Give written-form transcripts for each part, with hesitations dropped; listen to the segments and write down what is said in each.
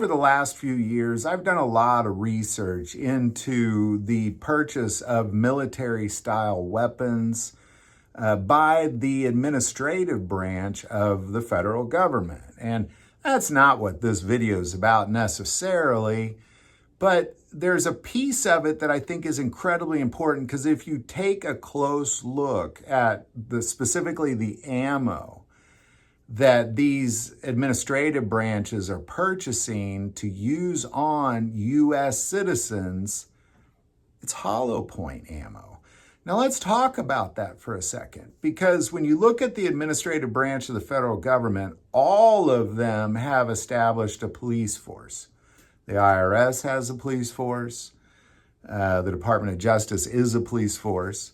over the last few years, I've done a lot of research into the purchase of military-style weapons by the administrative branch of the federal government. And that's not what this video is about necessarily, but there's a piece of it that I think is incredibly important, because if you take a close look at specifically the ammo that these administrative branches are purchasing to use on U.S. citizens, it's hollow point ammo. Now let's talk about that for a second, because when you look at the administrative branch of the federal government, all of them have established a police force. The IRS has a police force. The Department of Justice is a police force.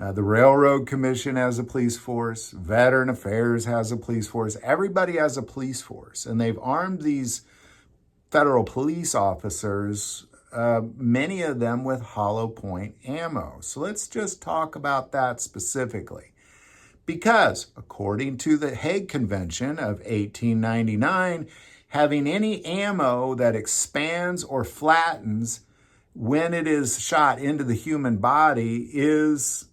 The Railroad Commission has a police force. Veteran Affairs has a police force. Everybody has a police force. And they've armed these federal police officers, many of them with hollow point ammo. So let's just talk about that specifically. Because according to the Hague Convention of 1899, having any ammo that expands or flattens when it is shot into the human body is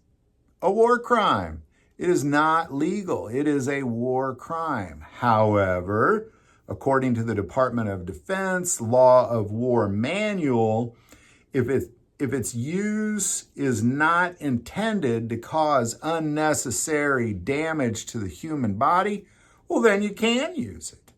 a war crime. It is not legal. It is a war crime. However, according to the Department of Defense Law of War Manual, if its use is not intended to cause unnecessary damage to the human body, well, then you can use it.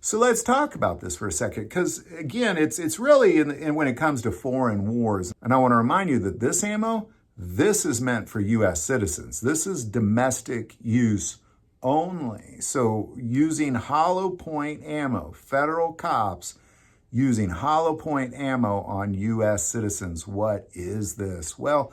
So let's talk about this for a second, because again, it's really when it comes to foreign wars. And I want to remind you that this ammo, this is meant for U.S. citizens. This is domestic use only. So using hollow point ammo, federal cops using hollow point ammo on U.S. citizens, what is this? Well,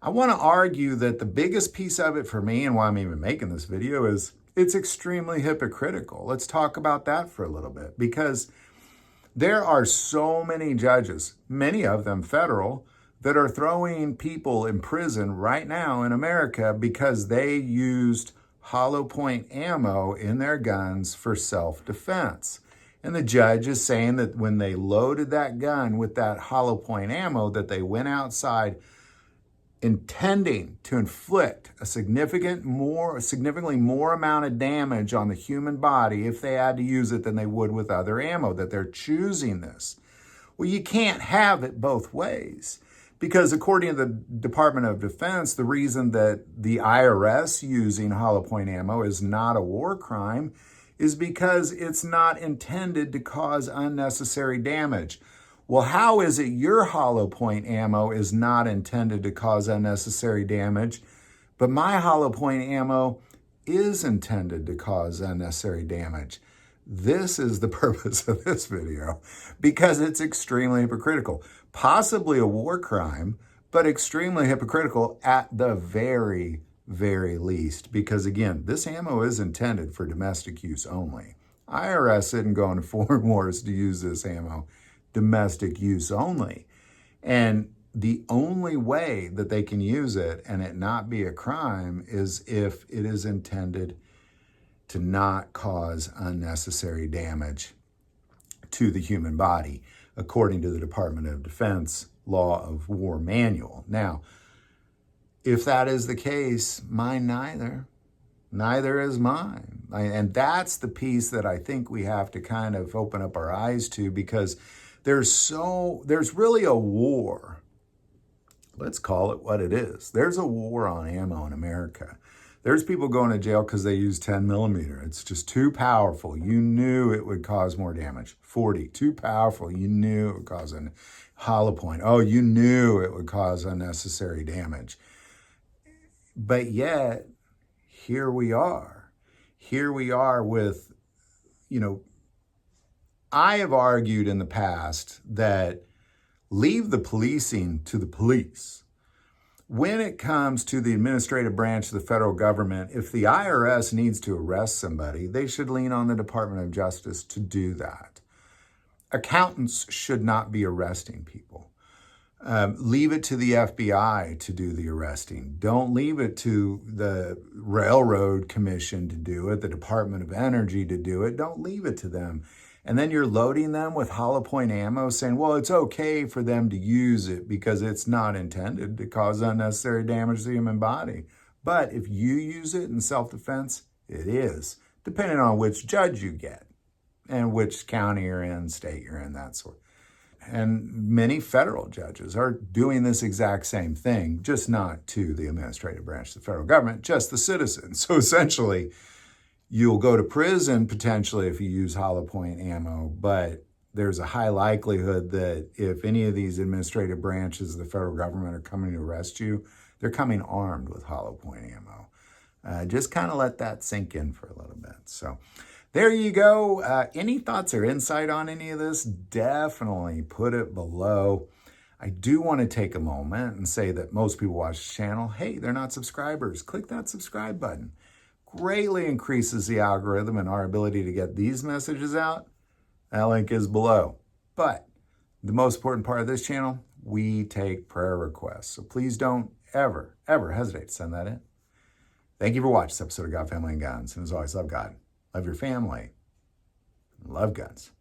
I want to argue that the biggest piece of it for me, and why I'm even making this video, is it's extremely hypocritical. Let's talk about that for a little bit, because there are so many judges, many of them federal, that are throwing people in prison right now in America because they used hollow point ammo in their guns for self-defense. And the judge is saying that when they loaded that gun with that hollow point ammo, that they went outside intending to inflict a significantly more amount of damage on the human body if they had to use it than they would with other ammo, that they're choosing this. Well, you can't have it both ways. Because according to the Department of Defense, the reason that the IRS using hollow point ammo is not a war crime is because it's not intended to cause unnecessary damage. Well, how is it your hollow point ammo is not intended to cause unnecessary damage, but my hollow point ammo is intended to cause unnecessary damage? This is the purpose of this video, because it's extremely hypocritical. Possibly a war crime, but extremely hypocritical at the very, very least. Because again, this ammo is intended for domestic use only. IRS isn't going to foreign wars to use this ammo. Domestic use only. And the only way that they can use it and it not be a crime is if it is intended to not cause unnecessary damage to the human body, according to the Department of Defense Law of War Manual. Now, if that is the case, mine neither. Neither is mine. And that's the piece that I think we have to kind of open up our eyes to, because there's really a war. Let's call it what it is. There's a war on ammo in America. There's people going to jail because they use 10 millimeter. It's just too powerful. You knew it would cause more damage. 40, too powerful. You knew it would cause a hollow point. Oh, you knew it would cause unnecessary damage. But yet, here we are. Here we are with, I have argued in the past that leave the policing to the police. When it comes to the administrative branch of the federal government, if the IRS needs to arrest somebody, they should lean on the Department of Justice to do that. Accountants should not be arresting people. Leave it to the FBI to do the arresting. Don't leave it to the Railroad Commission to do it, the Department of Energy to do it. Don't leave it to them. and then you're loading them with hollow point ammo saying, well, it's okay for them to use it because it's not intended to cause unnecessary damage to the human body. But if you use it in self-defense, it is, depending on which judge you get and which county you're in, state you're in, that sort. And many federal judges are doing this exact same thing, just not to the administrative branch of the federal government, just the citizens. So essentially, you'll go to prison potentially if you use hollow point ammo, but there's a high likelihood that if any of these administrative branches of the federal government are coming to arrest you, they're coming armed with hollow point ammo. Just kind of let that sink in for a little bit. So there you go. Any thoughts or insight on any of this? Definitely put it below. I do want to take a moment and say that most people watch the channel, hey, they're not subscribers. Click that subscribe button. Greatly increases the algorithm and our ability to get these messages out. That link is below. But the most important part of this channel, we take prayer requests. So please don't ever hesitate to send that in. Thank you for watching this episode of God, Family, and Guns. And as always, love God, love your family, and love guns.